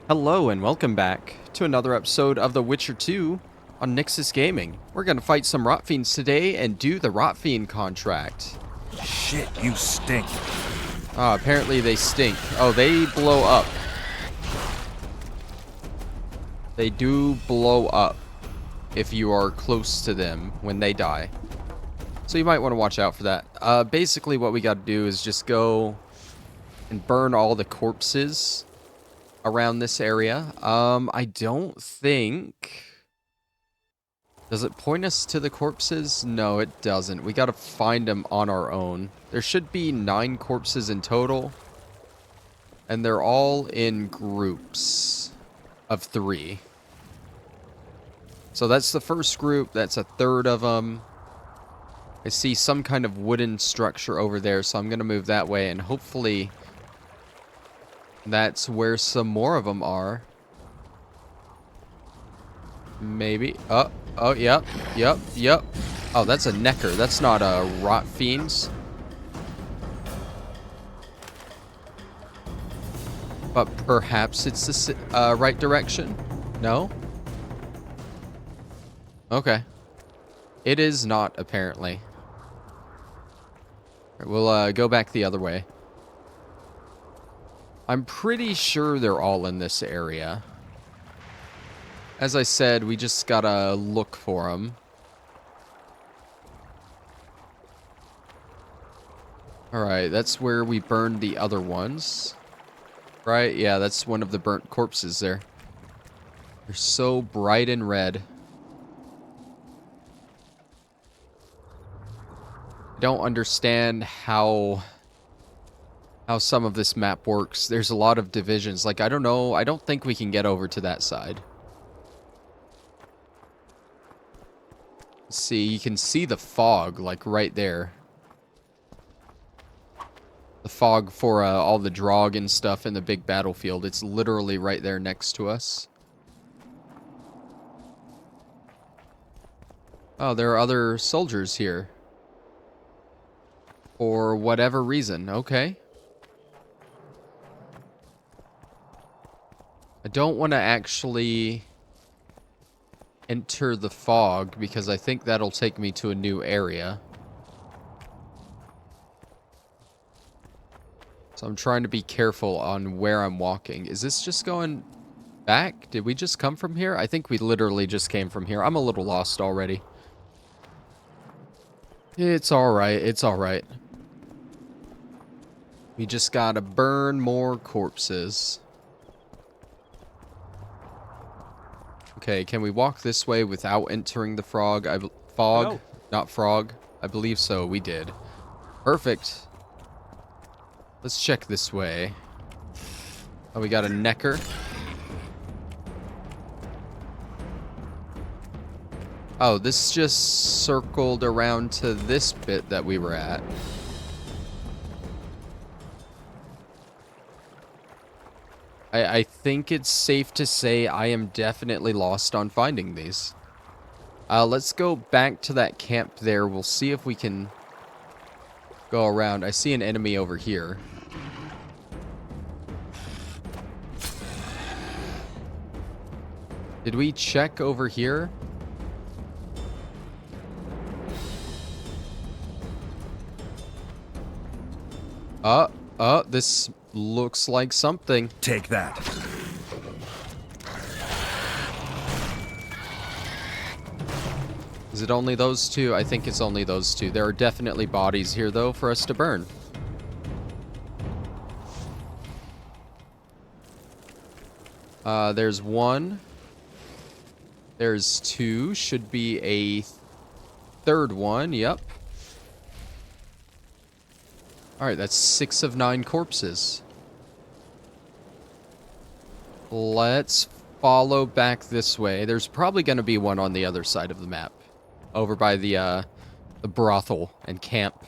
Hello and welcome back to another episode of The Witcher 2 on Nyxus Gaming. We're going to fight some Rot Fiends today and do the Rot Fiend contract. Shit, you stink. Apparently they stink. Oh, they blow up. They do blow up if you are close to them when they die. So you might want to watch out for that. Basically what we got to do is just go and burn all the corpses around this area. I don't think... Does it point us to the corpses? No, it doesn't. We gotta find them on our own. There should be 9 corpses in total. And they're all in groups of 3. So that's the first group. That's a third of them. I see some kind of wooden structure over there, so I'm gonna move that way, and hopefully that's where some more of them are. Maybe. Oh, yep. Oh, that's a Necker. That's not a Rot Fiends. But perhaps it's the right direction? No? Okay. It is not, apparently. We'll go back the other way. I'm pretty sure they're all in this area. As I said, we just gotta look for them. Alright, that's where we burned the other ones. Right? Yeah, that's one of the burnt corpses there. They're so bright and red. I don't understand how some of this map works. There's a lot of divisions. Like, I don't know. I don't think we can get over to that side. See, you can see the fog, like, right there. The fog for all the Drog and stuff in the big battlefield. It's literally right there next to us. Oh, there are other soldiers here. For whatever reason. Okay. I don't want to actually enter the fog because I think that'll take me to a new area. So I'm trying to be careful on where I'm walking. Is this just going back? Did we just come from here? I think we literally just came from here. I'm a little lost already. It's alright. It's alright. We just gotta burn more corpses. Okay, can we walk this way without entering the fog? Fog? Hello. Not frog. I believe so. We did. Perfect. Let's check this way. Oh, we got a Necker. Oh, this just circled around to this bit that we were at. I think it's safe to say I am definitely lost on finding these. Let's go back to that camp there. We'll see if we can go around. I see an enemy over here. Did we check over here? This looks like something. Take that. Is it only those two? I think it's only those two. There are definitely bodies here, though, for us to burn. There's one. There's 2. Should be a third one. Yep. Alright, that's 6 of 9 corpses. Let's follow back this way. There's probably going to be one on the other side of the map. Over by the brothel and camp.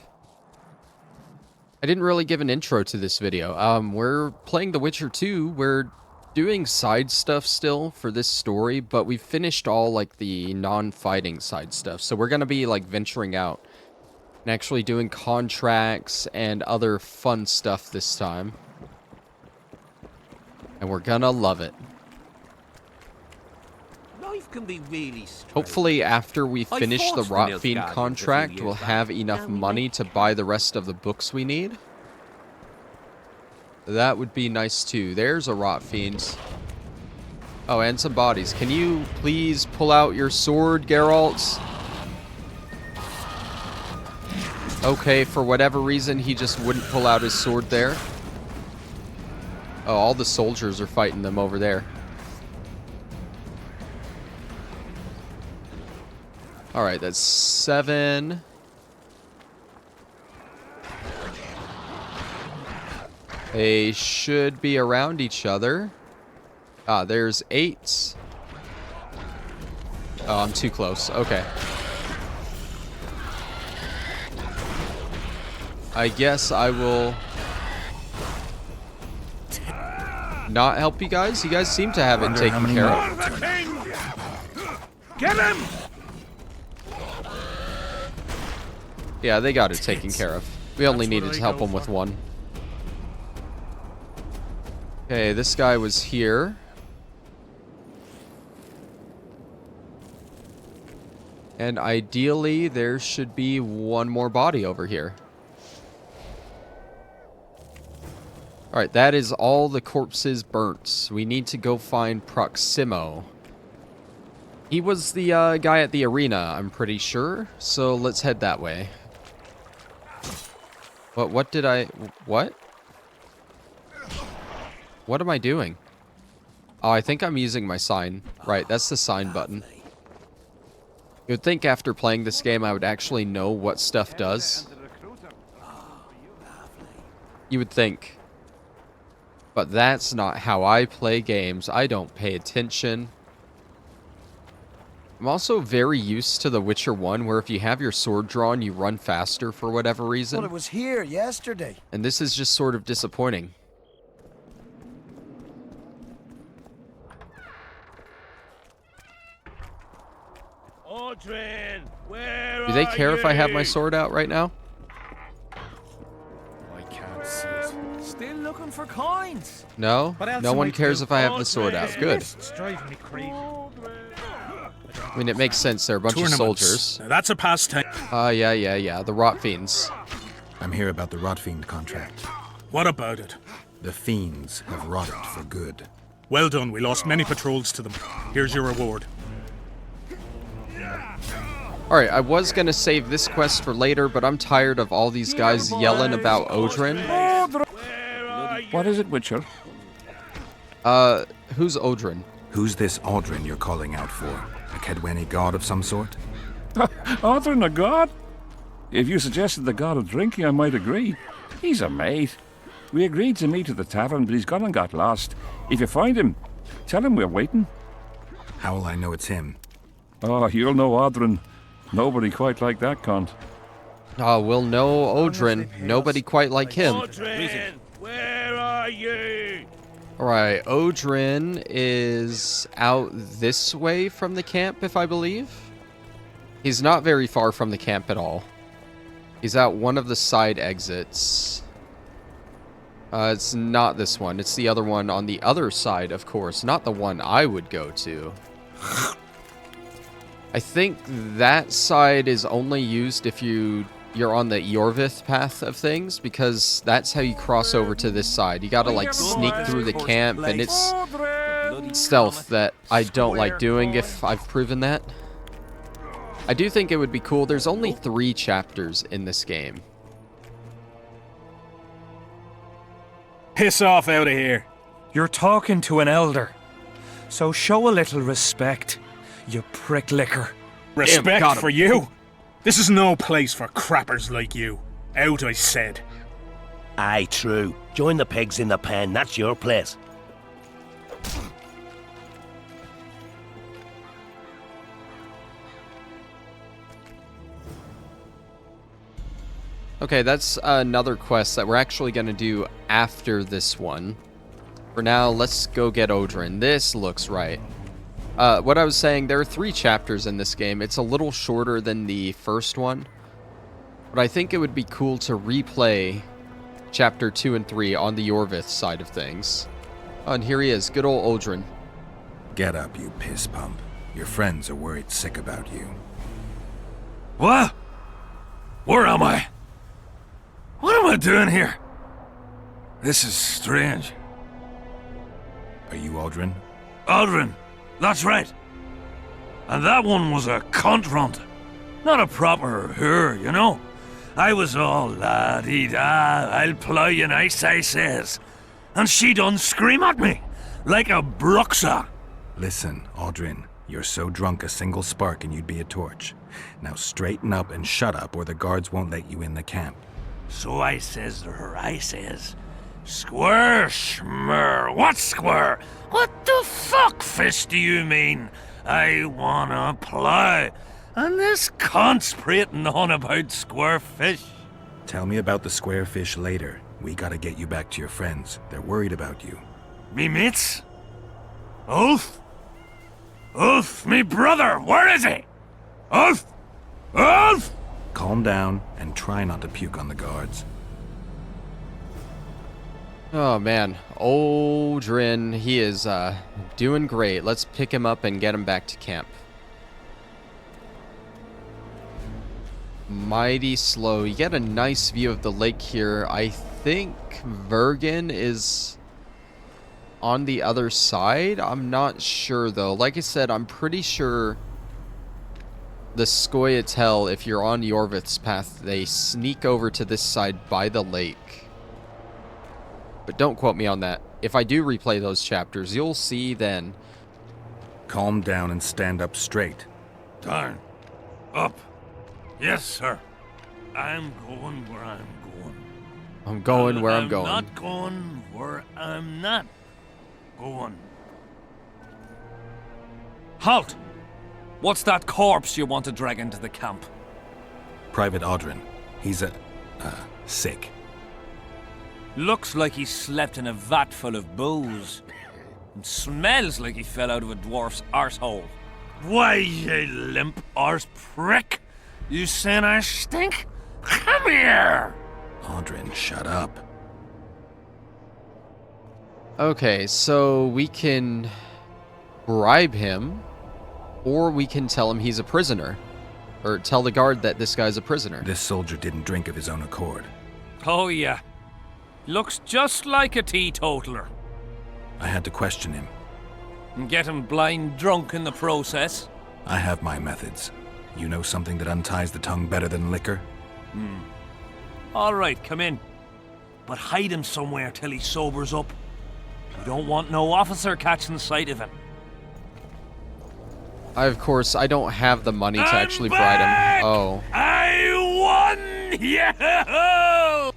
I didn't really give an intro to this video. We're playing The Witcher 2. We're doing side stuff still for this story, but we've finished all, like, the non-fighting side stuff. So we're going to be, like, venturing out and actually doing contracts and other fun stuff this time. And we're gonna love it. can be really strange. Hopefully after we I finish the fought for Rot Nils Fiend Guardians a few contract, years we'll back. have enough Now we money make to buy the rest of the books we need. That would be nice too. There's a Rot Fiend. Oh, and some bodies. Can you please pull out your sword, Geralt? Okay, for whatever reason, he just wouldn't pull out his sword there. Oh, all the soldiers are fighting them over there. Alright, that's 7. They should be around each other. Ah, there's 8. Oh, I'm too close. Okay. I guess I will not help you guys. You guys seem to have it taken care of. Get him! Yeah, they got it taken care of. We only needed to help them with one. Okay, this guy was here. And ideally, there should be one more body over here. Alright, that is all the corpses burnt. We need to go find Proximo. He was the guy at the arena, I'm pretty sure. So let's head that way. What did I... What? What am I doing? Oh, I think I'm using my sign. Right, that's the sign button. You'd think after playing this game I would actually know what stuff does. You would think. But that's not how I play games. I don't pay attention. I'm also very used to The Witcher 1, where if you have your sword drawn, you run faster for whatever reason. Well, it was here yesterday. And this is just sort of disappointing. Aedirn, where Do they are care if I have you? my sword out right now? I can't see it. Still looking for coins. No? What else No am one I to cares do? if I have the sword out. Good. It's driving me crazy. I mean, it makes sense. They're a bunch of soldiers. Now, that's a pastime. Yeah. The Rot Fiends. I'm here about the Rot Fiend contract. What about it? The fiends have rotted for good. Well done. We lost many patrols to them. Here's your reward. Alright, I was gonna save this quest for later, but I'm tired of all these guys yelling about Aedirn. What is it, Witcher? Who's Aedirn? Who's this Aedirn you're calling out for? A Kaedweni god of some sort? Aedirn, a god? If you suggested the god of drinking, I might agree. He's a mate. We agreed to meet at the tavern, but he's gone and got lost. If you find him, tell him we're waiting. How will I know it's him? Oh, you'll know Aedirn. Nobody quite like that cunt. We'll know Aedirn. Nobody quite like him. Aedirn, where are you? Alright, Aedirn is out this way from the camp, if I believe. He's not very far from the camp at all. He's out one of the side exits. It's not this one. It's the other one on the other side, of course. Not the one I would go to. I think that side is only used if you're on the Eorvith path of things, because that's how you cross over to this side. You gotta, like, sneak through the camp, and it's stealth that I don't like doing if I've proven that. I do think it would be cool. There's only 3 chapters in this game. Piss off out of here. You're talking to an elder, so show a little respect, you prick licker. Respect got him. for you? This is no place for crappers like you. Out, I said. Aye, true. Join the pigs in the pen. That's your place. Okay, that's another quest that we're actually going to do after this one. For now, let's go get Aedirn. This looks right. What I was saying, there are 3 chapters in this game. It's a little shorter than the first one. But I think it would be cool to replay chapter 2 and 3 on the Eorvith side of things. Oh, and here he is, good old Aedirn. Get up, you piss pump. Your friends are worried sick about you. What? Where am I? What am I doing here? This is strange. Are you Aedirn? Aedirn, that's right. And that one was a cunt runt. Not a proper her, you know. I was all la-dee-da, I'll plough you nice, I says. And she done scream at me, like a bruxa. Listen, Aedirn, you're so drunk a single spark and you'd be a torch. Now straighten up and shut up or the guards won't let you in the camp. So I says to her, I says, Square, schmer, what square? What the fuck, fish, do you mean? I wanna plough. And this cunt's prating on about square fish. Tell me about the square fish later. We gotta get you back to your friends. They're worried about you. Me mates? Ulf? Ulf, me brother, where is he? Ulf? Ulf? Calm down and try not to puke on the guards. Oh man, Aedirn, he is doing great. Let's pick him up and get him back to camp. Mighty slow. You get a nice view of the lake here. I think Vergen is on the other side. I'm not sure though. Like I said, I'm pretty sure the Scoia'tael, if you're on Yorvith's path, they sneak over to this side by the lake. But don't quote me on that. If I do replay those chapters, you'll see then. Calm down and stand up straight. Darn. Up. Yes, sir. I'm going where I'm going. I'm going where I'm going. I'm not going where I'm not going. Halt! What's that corpse you want to drag into the camp? Private Aedirn. He's sick. Looks like he slept in a vat full of booze. And smells like he fell out of a dwarf's arsehole. Why, you limp arse prick? You saying I stink? Come here! Aedirn, shut up. Okay, so we can bribe him, or we can tell him he's a prisoner. Or tell the guard that this guy's a prisoner. This soldier didn't drink of his own accord. Oh yeah. Looks just like a teetotaler. I had to question him. And get him blind drunk in the process. I have my methods. You know something that unties the tongue better than liquor? All right, come in. But hide him somewhere till he sobers up. We don't want no officer catching sight of him. Of course, I don't have the money to actually bribe him. Oh. I won! Yeah!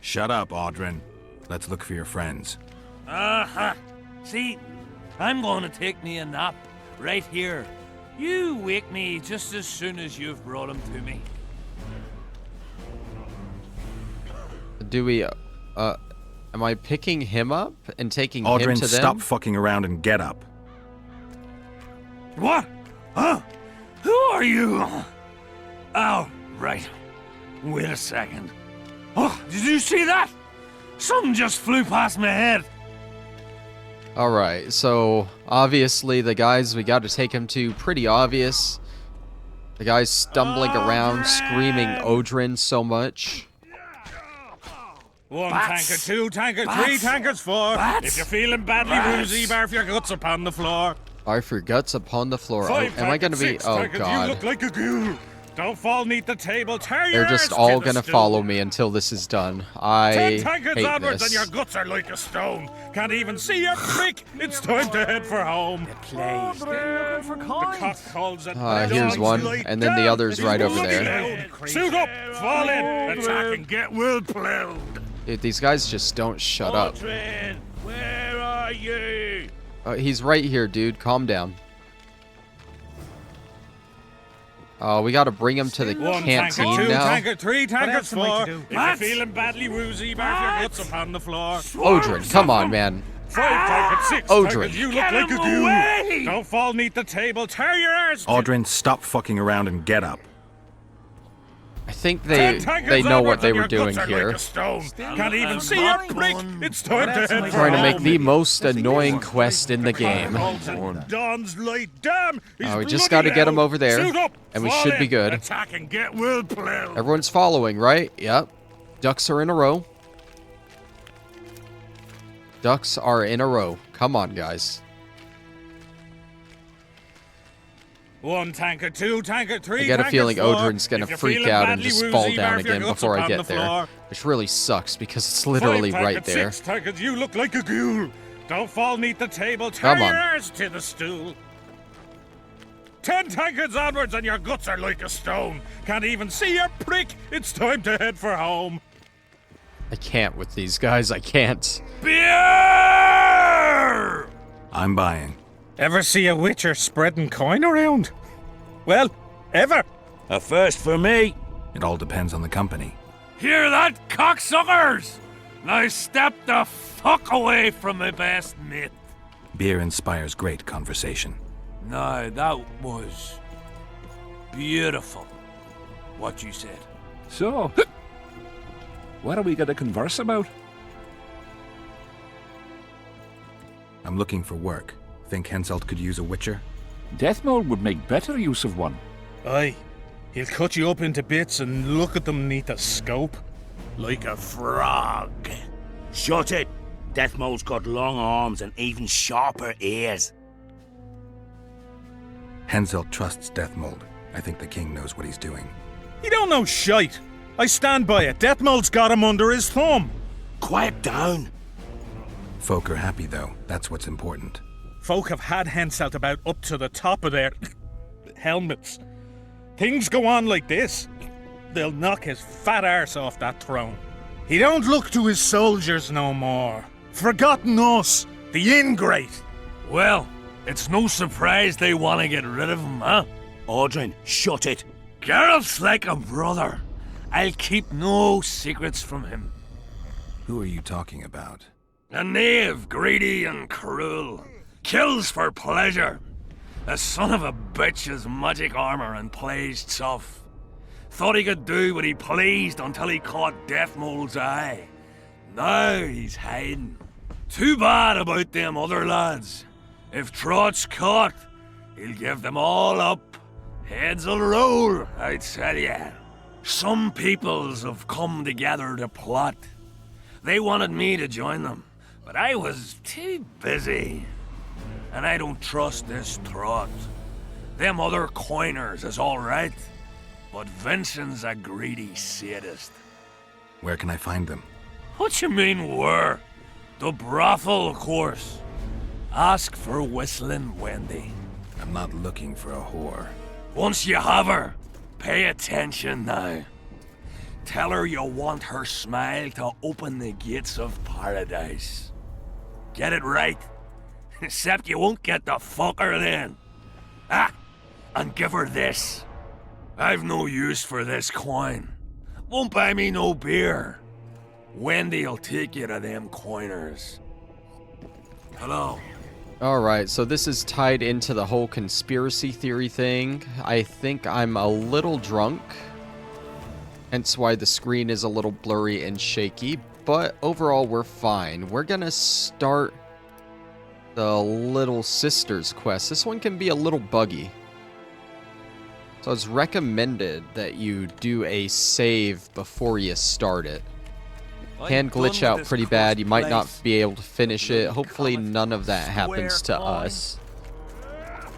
Shut up, Aedirn. Let's look for your friends. Uh-huh. See, I'm going to take me a nap right here. You wake me just as soon as you've brought him to me. Do we, am I picking him up and taking him Aedirn, to them? stop fucking around and get up. What? Huh? Who are you? Oh, right. Wait a second. Oh, did you see that? Something just flew past my head. Alright, so obviously the guys we got to take him to, pretty obvious. The guy's stumbling around, screaming Aedirn so much. One Bats. tankard, two tankard, Bats. three tankards, four. Bats. If you're feeling badly Bats. woozy, barf your guts upon the floor. Barf your guts upon the floor. Five Am I gonna tankards, be? six Oh tankards, You look god. like a ghoul. Don't fall neath the table. Tear your They're just arse all to the gonna stool. follow me until this is done. I 10 tankards hate onwards and this. your guts are like a stone. Can't even see your prick. It's time to head for home. Please. Looking for The coins. cock calls and Here's dogs one, lie and then the down. other's right over there. Down. Suit up, fall in, attack and get well plowed. Dude, these guys just don't shut up. Aedirn, where are you? He's right here, dude. Calm down. Oh, we gotta bring him to the One canteen tankard, two now. tankard, three tankards, else am I four. to do? If you're feeling badly woozy, barf your guts upon the floor. Aedirn, come on, man. 5 tankards, 6 Aedirn. tankards, you look Get like a him ghoul. away! Don't fall neath the table, tear your arse. Aedirn, stop fucking around and get up. I think they know what they were doing here. Can't even see your prick. It's time to head for Trying to make home. the most annoying quest in the game. Dawn's light. Damn. We just got to get him over there, Suit up, and we fall should be in, good. Attack and get well plowed. Everyone's following, right? Yep. Ducks are in a row. Ducks are in a row. Come on, guys. 1 tankard, 2 tankard, 3 I get a tankard, feeling 4. Oedrin's gonna If you're freak feeling out and badly just woozy, fall down barf your again guts before I upon get the there. floor. Which really sucks because it's literally 5 right tankard, there. 6 tankard, you look like a ghoul. Don't fall neath the table. Come Turn on. your arse to the stool. 10 tankards onwards and your guts are like a stone. Can't even see your prick. It's time to head for home. I can't with these guys. I can't. Beer! I'm buying. Ever see a witcher spreading coin around? Well, ever. A first for me. It all depends on the company. Hear that, cocksuckers? Now step the fuck away from my best mate. Beer inspires great conversation. No, that was beautiful, what you said. So, what are we going to converse about? I'm looking for work. Think Henselt could use a witcher? Deathmold would make better use of one. Aye. He'll cut you up into bits and look at them neath a scope. Like a frog. Shut it. Deathmold's got long arms and even sharper ears. Henselt trusts Deathmold. I think the king knows what he's doing. He don't know shite. I stand by it. Deathmold's got him under his thumb. Quiet down. Folk are happy, though. That's what's important. Folk have had Henselt about up to the top of their helmets. Things go on like this, they'll knock his fat arse off that throne. He don't look to his soldiers no more. Forgotten us, the ingrate. Well, it's no surprise they want to get rid of him, huh? Aedirn, shut it. Geralt's like a brother. I'll keep no secrets from him. Who are you talking about? A knave, greedy and cruel. Kills for pleasure. A son of a bitch has magic armor and plays tough. Thought he could do what he pleased until he caught Deathmold's eye. Now he's hiding. Too bad about them other lads. If Trought's caught, he'll give them all up. Heads'll roll, I tell ya. Some peoples have come together to plot. They wanted me to join them, but I was too busy. And I don't trust this Trott. Them other coiners is alright, but Vincent's a greedy sadist. Where can I find them? What you mean where? The brothel, of course. Ask for Whistling Wendy. I'm not looking for a whore. Once you have her, pay attention now. Tell her you want her smile to open the gates of paradise. Get it right? Except you won't get the fucker then. Ah, and give her this. I've no use for this coin. Won't buy me no beer. Wendy'll take you to them coiners. Hello. Alright, so this is tied into the whole conspiracy theory thing. I think I'm a little drunk. Hence why the screen is a little blurry and shaky. But overall, we're fine. We're gonna start the Little Sisters quest. This one can be a little buggy. So it's recommended that you do a save before you start it. Can glitch out pretty bad. You might not be able to finish it. Hopefully none of that happens to us.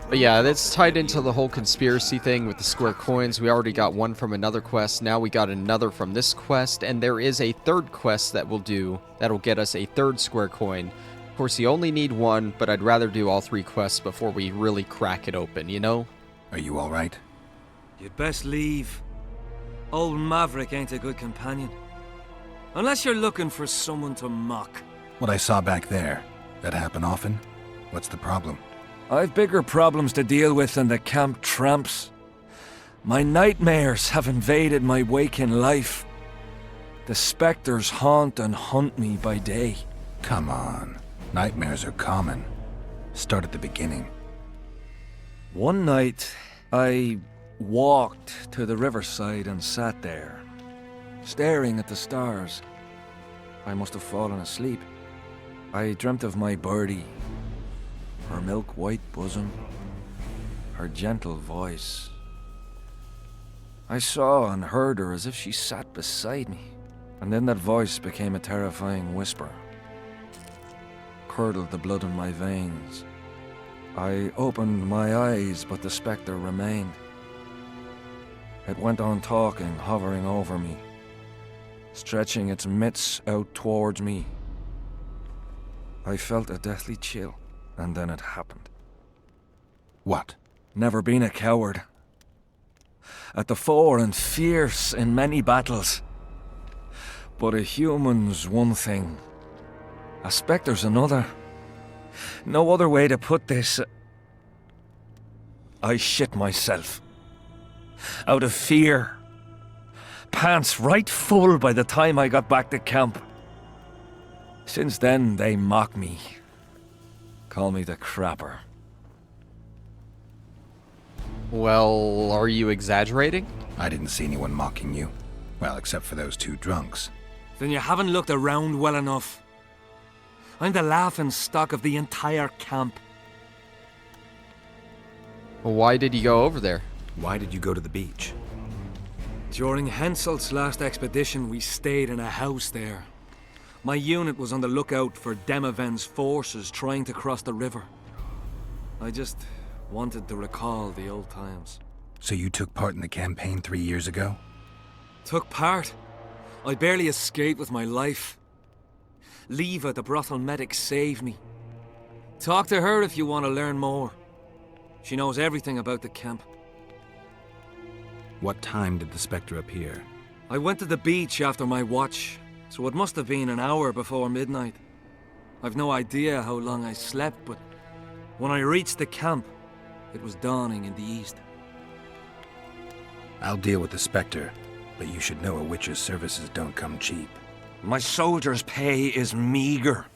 But yeah, that's tied into the whole conspiracy thing with the square coins. We already got one from another quest. Now we got another from this quest. And there is a third quest that we'll do that'll get us a third square coin. Of course, you only need one, but I'd rather do all 3 quests before we really crack it open, you know? Are you all right? You'd best leave. Old Maverick ain't a good companion. Unless you're looking for someone to mock. What I saw back there, that happen often? What's the problem? I've bigger problems to deal with than the camp tramps. My nightmares have invaded my waking life. The specters haunt and hunt me by day. Come on. Nightmares are common. Start at the beginning. One night, I walked to the riverside and sat there, staring at the stars. I must have fallen asleep. I dreamt of my birdie, her milk-white bosom, her gentle voice. I saw and heard her as if she sat beside me, and then that voice became a terrifying whisper. Curdled the blood in my veins. I opened my eyes, but the spectre remained. It went on talking, hovering over me, stretching its mitts out towards me. I felt a deathly chill, and then it happened. What? Never been a coward. At the fore and fierce in many battles. But a human's one thing. A spectre's another. No other way to put this. I shit myself. Out of fear. Pants right full by the time I got back to camp. Since then, they mock me. Call me the crapper. Well, are you exaggerating? I didn't see anyone mocking you. Well, except for those two drunks. Then you haven't looked around well enough. I'm the laughing stock of the entire camp. Well, why did you go over there? Why did you go to the beach? During Henselt's last expedition, we stayed in a house there. My unit was on the lookout for Demaven's forces trying to cross the river. I just wanted to recall the old times. So you took part in the campaign 3 years ago? Took part? I barely escaped with my life. Leva, the brothel medic, saved me. Talk to her if you want to learn more. She knows everything about the camp. What time did the Spectre appear? I went to the beach after my watch, so it must have been an hour before midnight. I've no idea how long I slept, but when I reached the camp, it was dawning in the east. I'll deal with the Spectre, but you should know a witcher's services don't come cheap. My soldier's pay is meager.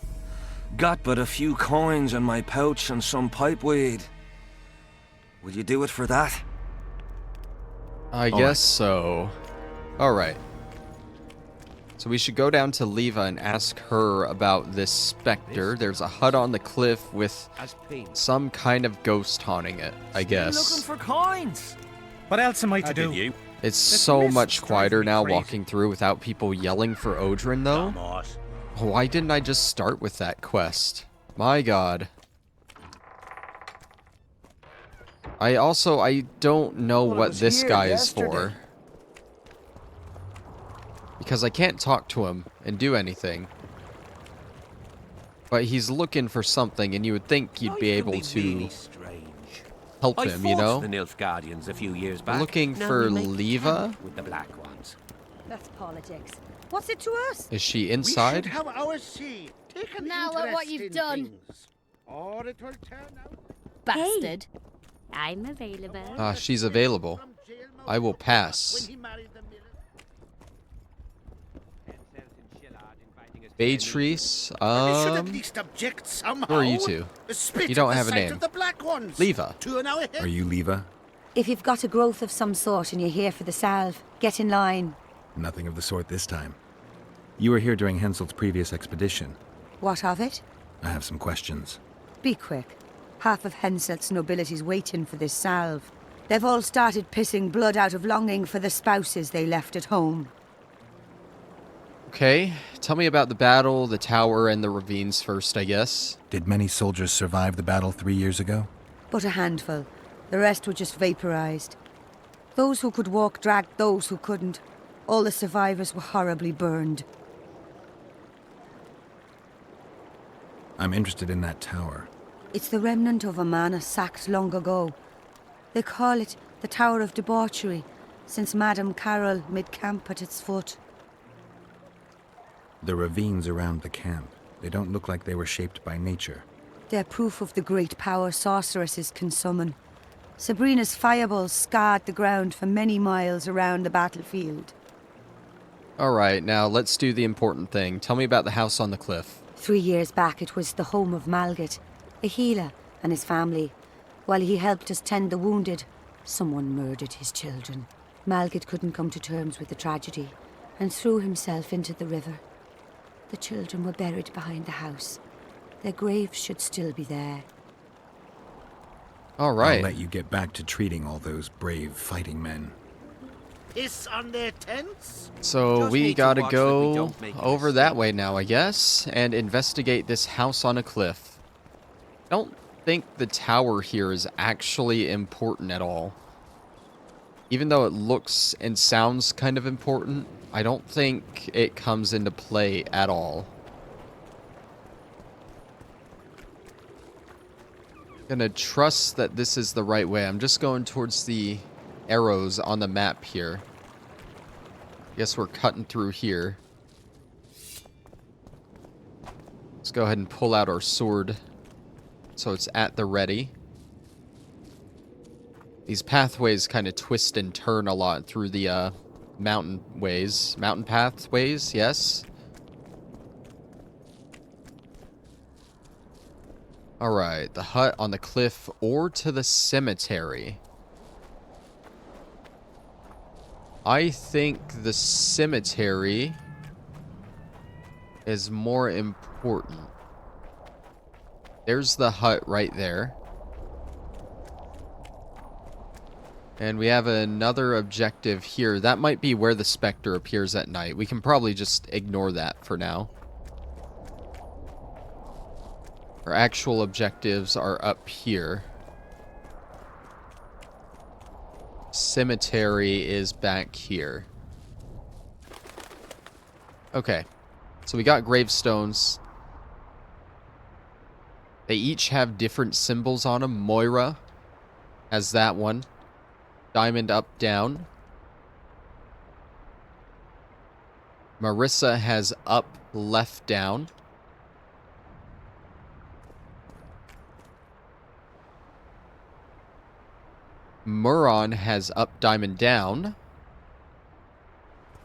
Got but a few coins in my pouch and some pipeweed. Will you do it for that? I guess so. Alright. So we should go down to Leva and ask her about this specter. There's a hut on the cliff with some kind of ghost haunting it, I guess. Looking for coins. What else am I to do? It's so much quieter now walking through without people yelling for Aedirn, though. Why didn't I just start with that quest? My god. I don't know what this guy is for. Because I can't talk to him and do anything. But he's looking for something, and you would think you'd be able to help him, you know? The Nilfgaardians a few years back. Looking Now for we make Leva? camp with the black ones. That's politics. What's it to us? Is she inside? We should have our say. Take an Now at what interest you've in done. things, or it will turn out. Bastard. I'm available. She's available. I will pass. Beatrice, We should at least object somehow. who are you two? Spit You don't at the have a sight name. of the black ones. Leva. 2 an hour ahead. Are you Leva? If you've got a growth of some sort and you're here for the salve, get in line. Nothing of the sort this time. You were here during Henselt's previous expedition. What of it? I have some questions. Be quick. Half of Henselt's nobility's waiting for this salve. They've all started pissing blood out of longing for the spouses they left at home. Okay, tell me about the battle, the tower, and the ravines first, I guess. Did many soldiers survive the battle 3 years ago? But a handful. The rest were just vaporized. Those who could walk dragged those who couldn't. All the survivors were horribly burned. I'm interested in that tower. It's the remnant of a manor sacked long ago. They call it the Tower of Debauchery, since Madame Carol made camp at its foot. The ravines around the camp, they don't look like they were shaped by nature. They're proof of the great power sorceresses can summon. Sabrina's fireballs scarred the ground for many miles around the battlefield. Alright, now let's do the important thing. Tell me about the house on the cliff. 3 years back, it was the home of Malgat, a healer, and his family. While he helped us tend the wounded, someone murdered his children. Malgat couldn't come to terms with the tragedy. and threw himself into the river. The children were buried behind the house. Their graves should still be there. All right. I'll let you get back to treating all those brave fighting men. Piss on their tents? So Just we need to gotta watch that we go don't make a over that mistake. way now, I guess, and investigate this house on a cliff. I don't think the tower here is actually important at all. Even though it looks and sounds kind of important, I don't think it comes into play at all. Gonna trust that this is the right way. I'm just going towards the arrows on the map here. Guess we're cutting through here. Let's go ahead and pull out our sword so it's at the ready. These pathways kind of twist and turn a lot through the mountain pathways, yes. Alright, the hut on the cliff or to the cemetery. I think the cemetery is more important. There's the hut right there. And we have another objective here. That might be where the Spectre appears at night. We can probably just ignore that for now. Our actual objectives are up here. Cemetery is back here. Okay. So we got gravestones. They each have different symbols on them. Moira has that one. Diamond up, down. Marissa has up, left, down. Muron has up, diamond, down.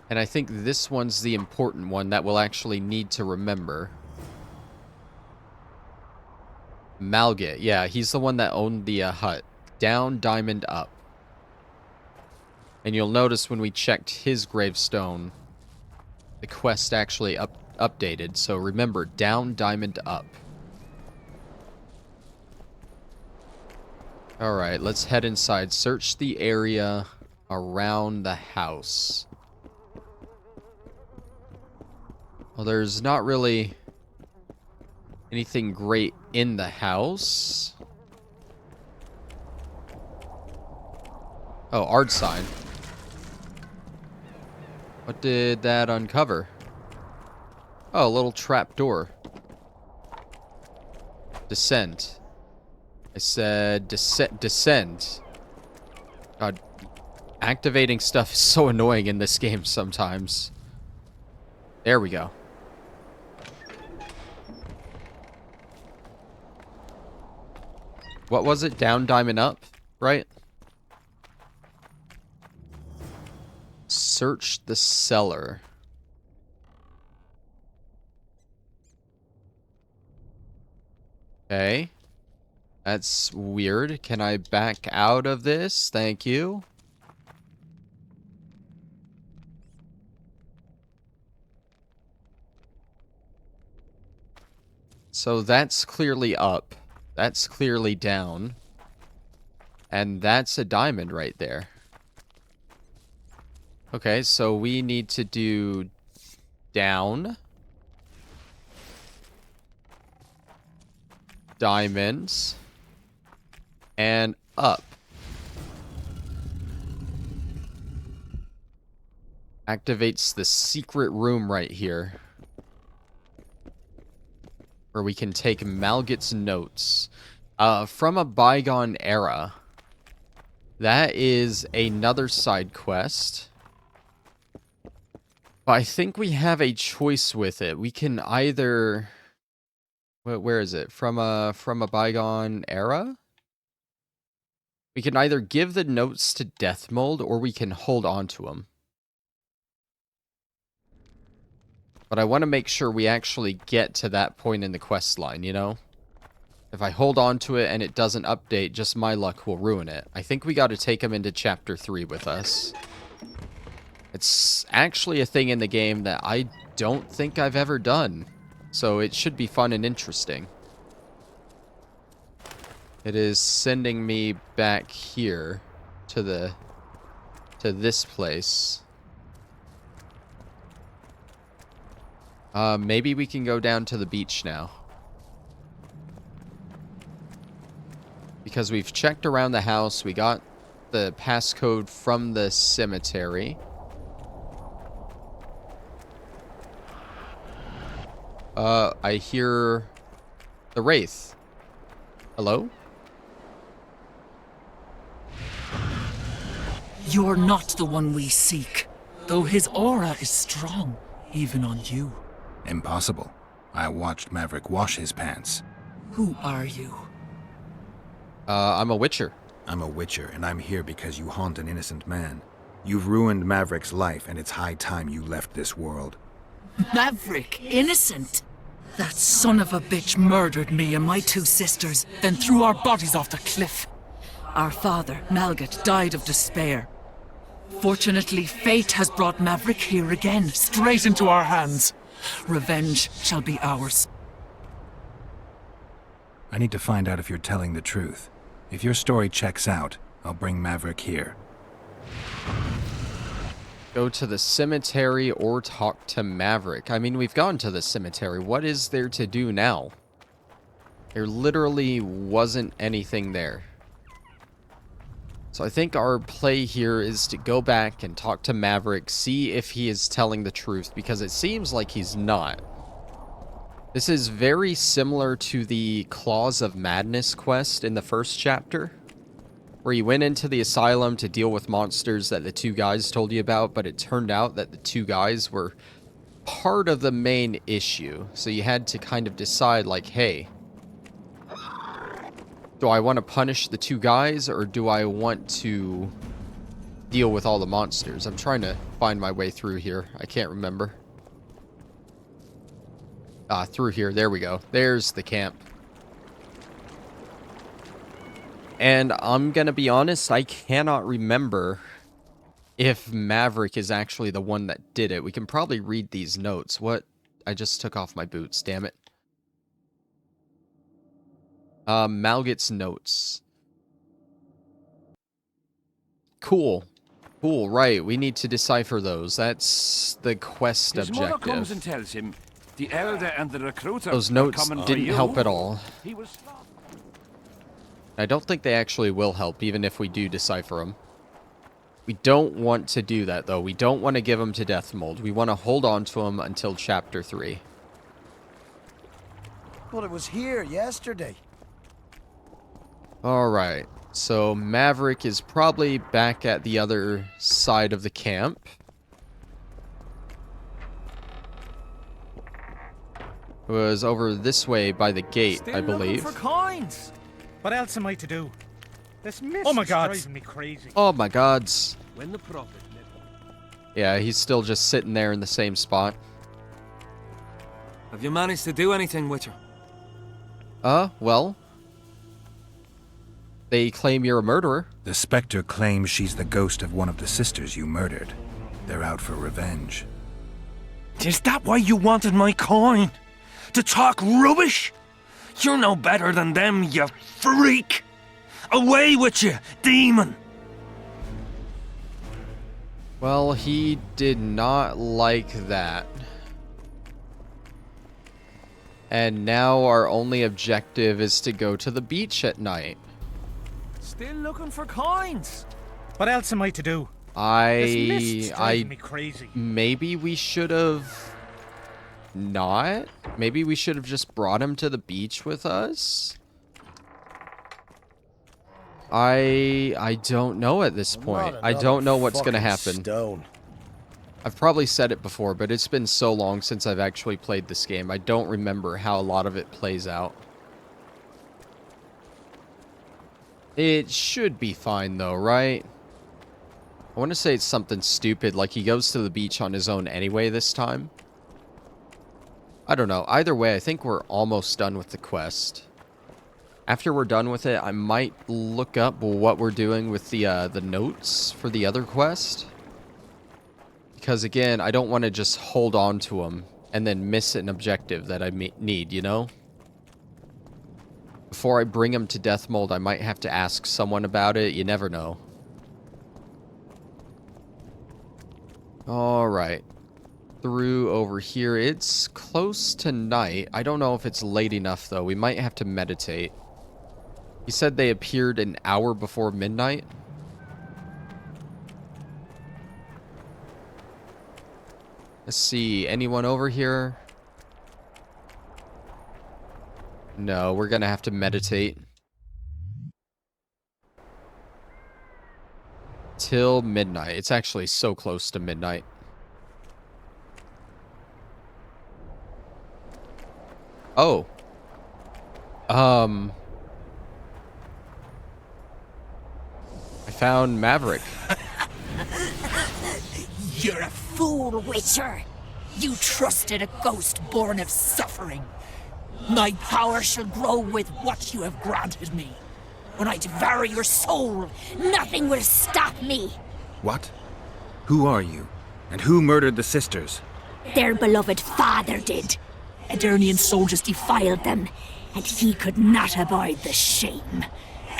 And I think this one's the important one that we'll actually need to remember. Malgit, yeah, he's the one that owned the hut. Down, diamond, up. And you'll notice when we checked his gravestone, the quest actually updated. So remember, down, diamond, up. Alright, let's head inside. Search the area around the house. Well, there's not really anything great in the house. Oh, art sign. What did that uncover? Oh, a little trap door. Descend. I said descend. God, activating stuff is so annoying in this game sometimes. There we go. What was it? Down, diamond, up, right? Search the cellar. Okay. That's weird. Can I back out of this? Thank you. So that's clearly up. That's clearly down. And that's a diamond right there. Okay, so we need to do down. Diamonds. And up. Activates the secret room right here. Where we can take Malgit's notes. From a bygone era. That is another side quest. But I think we have a choice with it. We can either... Where is it? From a bygone era? We can either give the notes to Deathmold, or we can hold on to them. But I want to make sure we actually get to that point in the quest line, you know? If I hold on to it and it doesn't update, just my luck will ruin it. I think we got to take him into Chapter 3 with us. It's actually a thing in the game that I don't think I've ever done. So it should be fun and interesting. It is sending me back here to this place. Maybe we can go down to the beach now. Because we've checked around the house, we got the passcode from the cemetery. I hear the Wraith. Hello? You're not the one we seek, though his aura is strong, even on you. Impossible. I watched Maverick wash his pants. Who are you? I'm a Witcher. I'm a Witcher, and I'm here because you haunt an innocent man. You've ruined Maverick's life, and it's high time you left this world. Maverick, innocent? That son of a bitch murdered me and my 2 sisters, then threw our bodies off the cliff. Our father, Malgat, died of despair. Fortunately, fate has brought Maverick here again, straight into our hands. Revenge shall be ours. I need to find out if you're telling the truth. If your story checks out, I'll bring Maverick here. Go to the cemetery or talk to Maverick. I mean, we've gone to the cemetery. What is there to do now? There literally wasn't anything there. So I think our play here is to go back and talk to Maverick, see if he is telling the truth, because it seems like he's not. This is very similar to the Claws of Madness quest in the first chapter, where you went into the asylum to deal with monsters that the 2 guys told you about, but it turned out that the 2 guys were part of the main issue. So you had to kind of decide, like, hey, do I want to punish the 2 guys, or do I want to deal with all the monsters? I'm trying to find my way through here. I can't remember. Through here. There we go. There's the camp. And I'm gonna be honest, I cannot remember if Maverick is actually the one that did it. We can probably read these notes. What? I just took off my boots, damn it. Malgat's notes. Cool. Cool, right. We need to decipher those. That's the quest His mother objective. comes and tells him the elder and the recruiter Those are notes coming for didn't you. help at all. He was... I don't think they actually will help, even if we do decipher them. We don't want to do that, though. We don't want to give them to Death Mold. We want to hold on to them until Chapter 3. Well, it was here yesterday. Alright, so Maverick is probably back at the other side of the camp. It was over this way by the gate, I believe. For coins. What else am I to do? This mist Oh my is God. driving me crazy. Oh my gods. When the prophet Yeah, he's still just sitting there in the same spot. Have you managed to do anything, Witcher? Well, they claim you're a murderer. The Spectre claims she's the ghost of one of the sisters you murdered. They're out for revenge. Is that why you wanted my coin? To talk rubbish? You're no better than them, you freak! Away with you, demon! Well, he did not like that. And now our only objective is to go to the beach at night. Still looking for coins. What else am I to do? This mist is I driving me crazy. maybe we should have not. Maybe we should have just brought him to the beach with us. I don't know at this point. I don't know what's gonna happen. Stone. I've probably said it before, but it's been so long since I've actually played this game. I don't remember how a lot of it plays out. It should be fine though, right? I want to say it's something stupid, like he goes to the beach on his own anyway this time. I don't know. Either way, I think we're almost done with the quest. After we're done with it, I might look up what we're doing with the notes for the other quest. Because again, I don't want to just hold on to him and then miss an objective that I need, you know? Before I bring him to death mold, I might have to ask someone about it. You never know. Alright. Through over here. It's close to night. I don't know if it's late enough, though. We might have to meditate. He said they appeared an hour before midnight. Let's see. Anyone over here? No, we're gonna have to meditate. Till midnight. It's actually so close to midnight. Oh. I found Maverick. You're a fool, Witcher. You trusted a ghost born of suffering. My power shall grow with what you have granted me. When I devour your soul, nothing will stop me. What? Who are you? And who murdered the sisters? Their beloved father did. Aedirnian soldiers defiled them, and he could not abide the shame.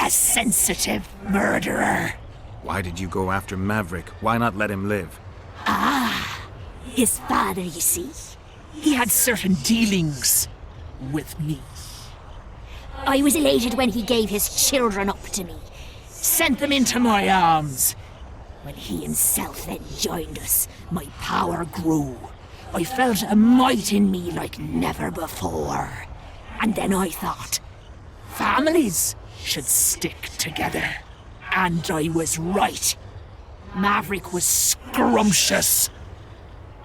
A sensitive murderer. Why did you go after Maverick? Why not let him live? His father, you see. He had certain dealings with me. I was elated when he gave his children up to me, sent them into my arms. When he himself then joined us, my power grew. I felt a might in me like never before. And then I thought, families should stick together. And I was right. Maverick was scrumptious.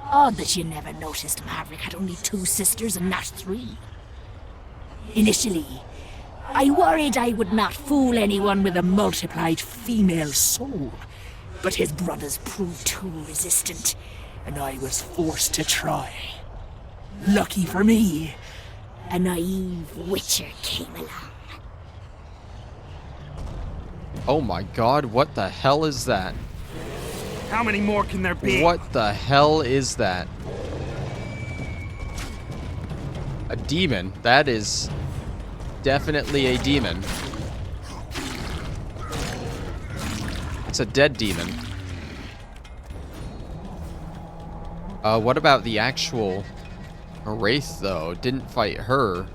Odd that you never noticed Maverick had only 2 sisters and not 3. Initially, I worried I would not fool anyone with a multiplied female soul. But his brothers proved too resistant, and I was forced to try. Lucky for me, a naive witcher came along. Oh my god, what the hell is that? How many more can there be? What the hell is that? A demon. That is definitely a demon. It's a dead demon. What about the actual Wraith, though? Didn't fight her.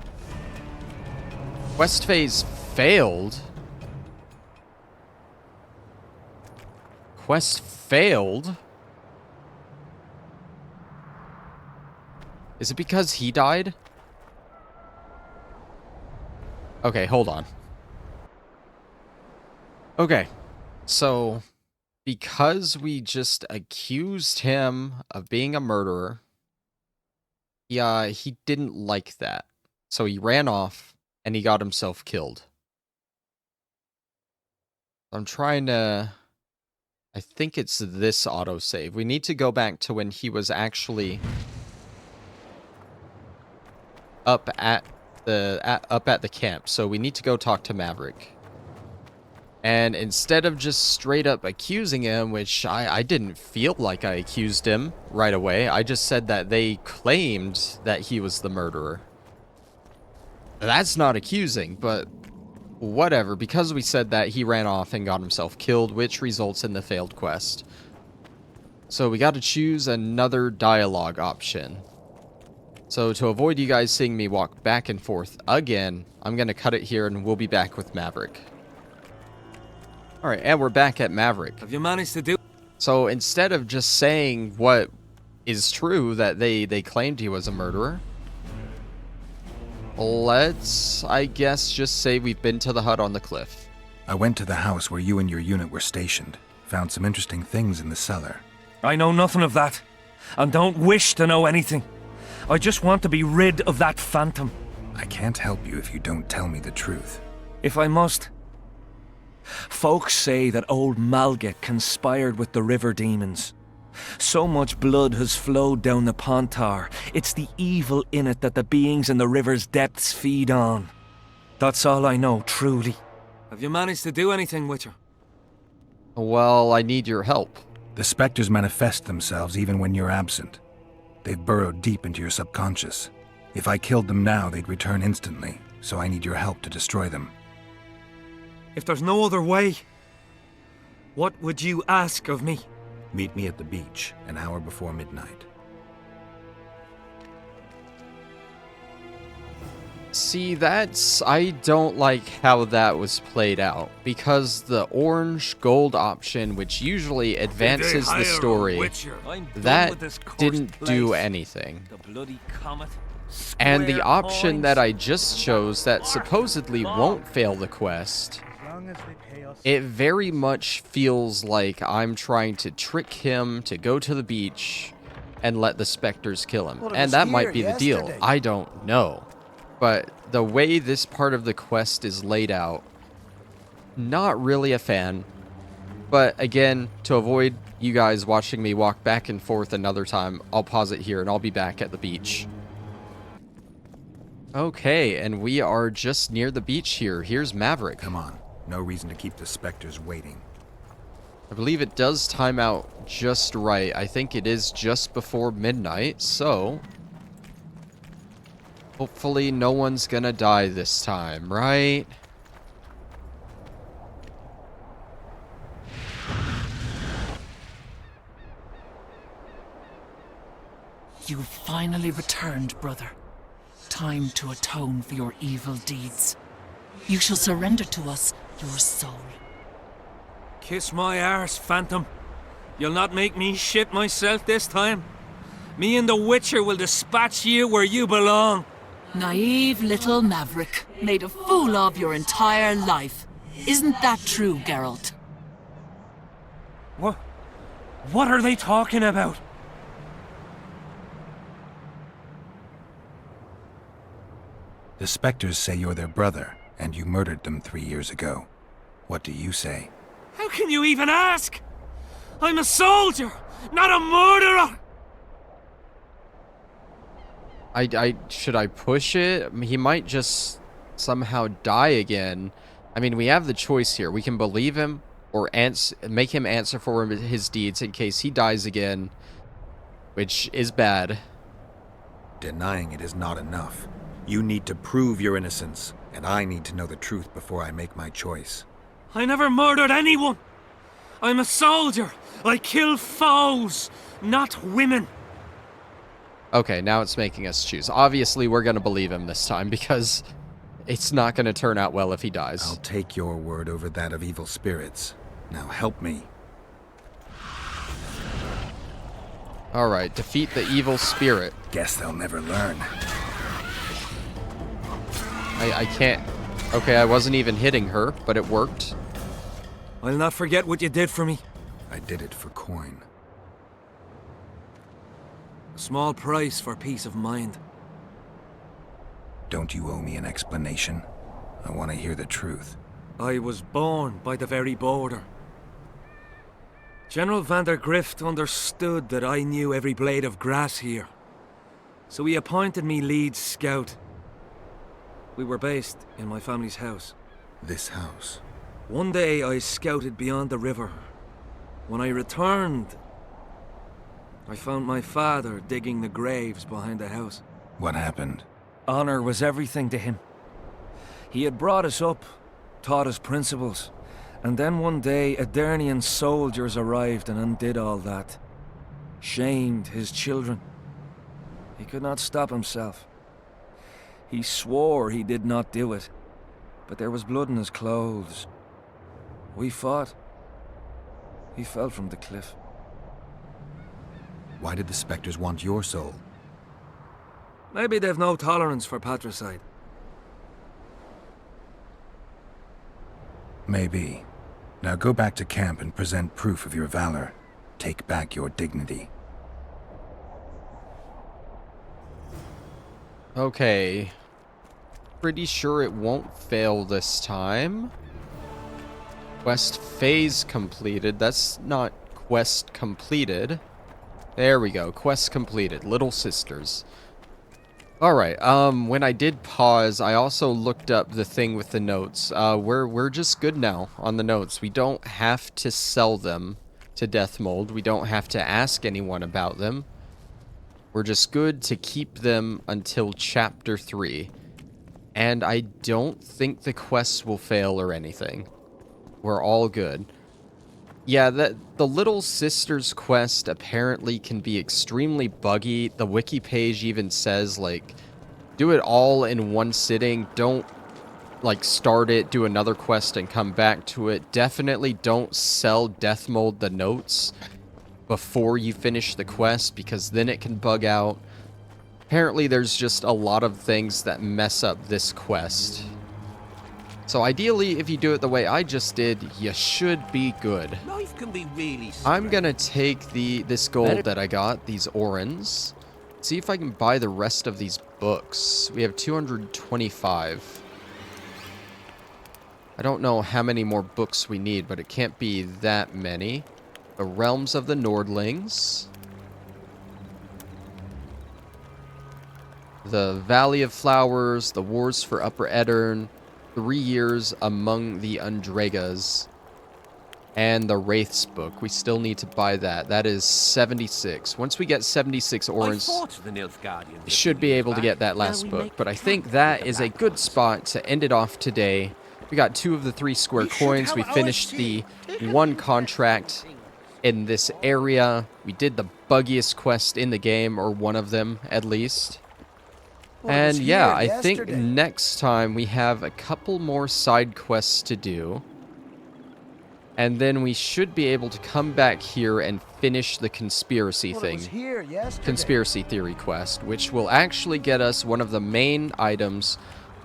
Quest phase failed. Quest failed? Is it because he died? Okay, hold on. Okay, so because we just accused him of being a murderer, he didn't like that. So he ran off and he got himself killed. I'm trying to... I think it's this autosave. We need to go back to when he was actually up at the camp. So we need to go talk to Maverick. And instead of just straight up accusing him, which I didn't feel like I accused him right away, I just said that they claimed that he was the murderer. That's not accusing, but whatever. Because we said that, he ran off and got himself killed, which results in the failed quest. So we got to choose another dialogue option. So to avoid you guys seeing me walk back and forth again, I'm going to cut it here and we'll be back with Maverick. Alright, and we're back at Maverick. Have you managed to do... So instead of just saying what is true, that they claimed he was a murderer, let's, I guess, just say we've been to the hut on the cliff. I went to the house where you and your unit were stationed. Found some interesting things in the cellar. I know nothing of that, and don't wish to know anything. I just want to be rid of that phantom. I can't help you if you don't tell me the truth. If I must. Folks say that old Malget conspired with the river demons. So much blood has flowed down the Pontar, it's the evil in it that the beings in the river's depths feed on. That's all I know, truly. Have you managed to do anything, Witcher? Well, I need your help. The specters manifest themselves even when you're absent. They've burrowed deep into your subconscious. If I killed them now, they'd return instantly, so I need your help to destroy them. If there's no other way, what would you ask of me? Meet me at the beach, an hour before midnight. See, I don't like how that was played out, because the orange gold option, which usually advances the story, that didn't do anything. The bloody comet. And the option that I just chose that supposedly won't fail the quest, it very much feels like I'm trying to trick him to go to the beach and let the specters kill him. And that might be the deal. I don't know. But the way this part of the quest is laid out, not really a fan. But again, to avoid you guys watching me walk back and forth another time, I'll pause it here and I'll be back at the beach. Okay, and we are just near the beach here. Here's Maverick. Come on. No reason to keep the specters waiting. I believe it does time out just right. I think it is just before midnight, so hopefully no one's gonna die this time, right? You've finally returned, brother. Time to atone for your evil deeds. You shall surrender to us your soul. Kiss my arse, Phantom. You'll not make me shit myself this time. Me and the Witcher will dispatch you where you belong. Naive little maverick, made a fool of your entire life. Isn't that true, Geralt? What are they talking about? The specters say you're their brother, and you murdered them 3 years ago. What do you say? How can you even ask? I'm a soldier, not a murderer! Should I push it? I mean, he might just somehow die again. I mean, we have the choice here. We can believe him or make him answer for his deeds in case he dies again, which is bad. Denying it is not enough. You need to prove your innocence, and I need to know the truth before I make my choice. I never murdered anyone. I'm a soldier. I kill foes, not women. Okay, now it's making us choose. Obviously, we're going to believe him this time because it's not going to turn out well if he dies. I'll take your word over that of evil spirits. Now help me. Alright, defeat the evil spirit. Guess they'll never learn. I can't... Okay, I wasn't even hitting her, but it worked. I'll not forget what you did for me. I did it for coin. A small price for peace of mind. Don't you owe me an explanation? I want to hear the truth. I was born by the very border. General van der Grift understood that I knew every blade of grass here. So he appointed me lead scout. We were based in my family's house. This house? One day I scouted beyond the river. When I returned, I found my father digging the graves behind the house. What happened? Honor was everything to him. He had brought us up, taught us principles, and then one day Aedirnian soldiers arrived and undid all that. Shamed his children. He could not stop himself. He swore he did not do it, but there was blood in his clothes. We fought. He fell from the cliff. Why did the specters want your soul? Maybe they've no tolerance for patricide. Maybe. Now go back to camp and present proof of your valor. Take back your dignity. Okay. Pretty sure it won't fail this time. Quest phase completed. That's not quest completed. There we go. Quest completed. Little Sisters. Alright, when I did pause, I also looked up the thing with the notes. We're just good now on the notes. We don't have to sell them to Deathmold. We don't have to ask anyone about them. We're just good to keep them until Chapter 3. And I don't think the quests will fail or anything. We're all good. Yeah, the Little Sisters quest apparently can be extremely buggy. The wiki page even says, like, do it all in one sitting. Don't, like, start it, do another quest, and come back to it. Definitely don't sell Deathmold the notes before you finish the quest, because then it can bug out. Apparently, there's just a lot of things that mess up this quest. So ideally, if you do it the way I just did, you should be good. Life can be really I'm gonna take this gold that I got, these orans, see if I can buy the rest of these books. We have 225. I don't know how many more books we need, but it can't be that many. The Realms of the Nordlings. The Valley of Flowers, the Wars for Upper Aedirn, 3 Years Among the Undregas, and the Wraiths book. We still need to buy that. That is 76. Once we get 76 orans, we should be able to get that last book. But I think that is a good spot to end it off today. We got 2 of the 3 square coins. We finished the 1 contract in this area. We did the buggiest quest in the game, or one of them at least. And yeah, I think next time we have a couple more side quests to do. And then we should be able to come back here and finish the conspiracy thing. Conspiracy theory quest, which will actually get us one of the main items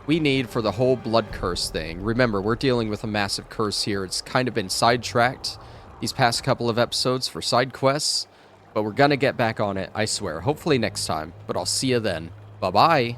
we need for the whole blood curse thing. Remember, we're dealing with a massive curse here. It's kind of been sidetracked these past couple of episodes for side quests. But we're gonna get back on it, I swear. Hopefully next time. But I'll see you then. Bye-bye.